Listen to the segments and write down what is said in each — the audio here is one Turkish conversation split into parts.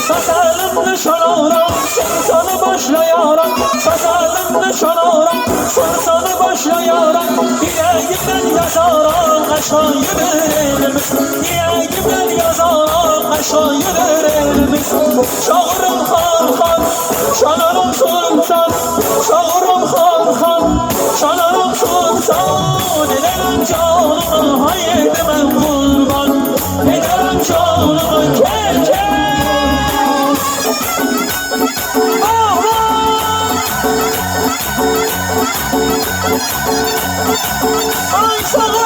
Sakalımda şonara, sultanı başlayarak. Sakalımda şonara, sultanı başlayarak. Yüreğimden yazarak aşağıya verelimiz. Yüreğimden yazarak aşağıya verelimiz. Çağırım han han, şanarım sultan. Çağırım han han, şanarım sultan. Ederim canımı hayedime kurban. Ederim canımı kel kel. Ay sana.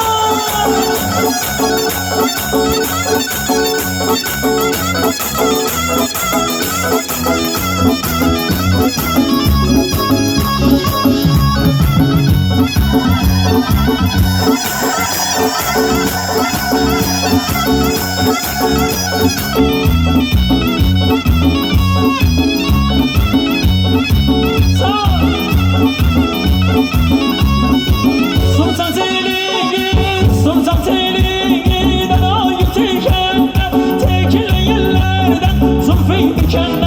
Sultan Selim'in adayı tekenden, tekil yerlerden zulfü dikenler.